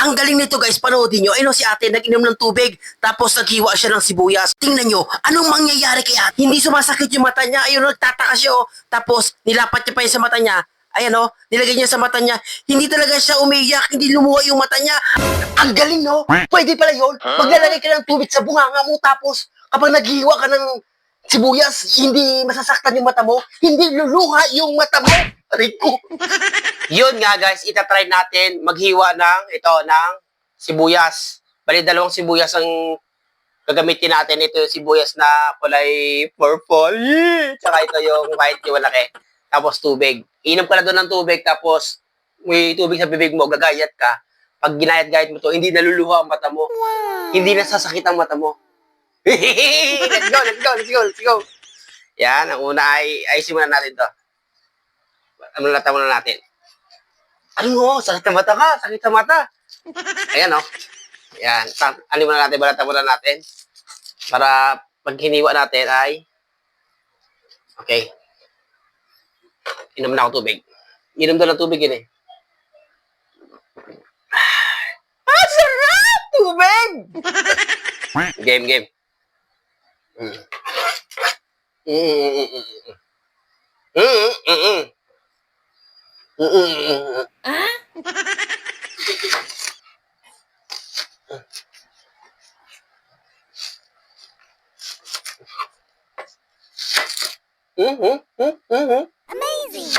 Ang galing nito guys, panoodin nyo. Ayun si ate, nag-inom ng tubig, tapos naghiwa siya ng sibuyas. Tingnan nyo, anong mangyayari kay ate? Hindi sumasakit yung mata niya. Ayun, nagtataka siya oh. Tapos, nilapat niya pa yun sa mata niya. Ayan oh, nilagay niya sa mata niya. Hindi talaga siya umiyak, hindi lumuha yung mata niya. Ang galing no? Pwede pala yun. Maglalagay ka ng tubig sa bunganga mo, tapos kapag naghiwa ka ng sibuyas, hindi masasaktan yung mata mo, hindi luluha yung mata mo. Rico. Yun nga guys, itatry natin maghiwa ng sibuyas. Bali, dalawang sibuyas ang gagamitin natin. Ito yung sibuyas na kulay purple. Tsaka ito yung white, yung malaki. Tapos tubig. Inom ka na doon ng tubig, tapos may tubig sa bibig mo, gagayat ka. Pag ginayat-gayat mo to, hindi naluluha ang mata mo. Wow. Hindi nasasakit ang mata mo. Let's go, let's go, let's go, let's go. Yan, ang una ay simulan natin to. Balatan muna natin. Ano, sakit sa mata ka, sakit sa mata. Ayan o. Yan, muna natin, balatan muna natin. Para pag hiniwa natin ay, okay. Inom na ako tubig. Inom doon ng tubig yun eh. Ah, sarap! Tubig! Game, game. Amazing!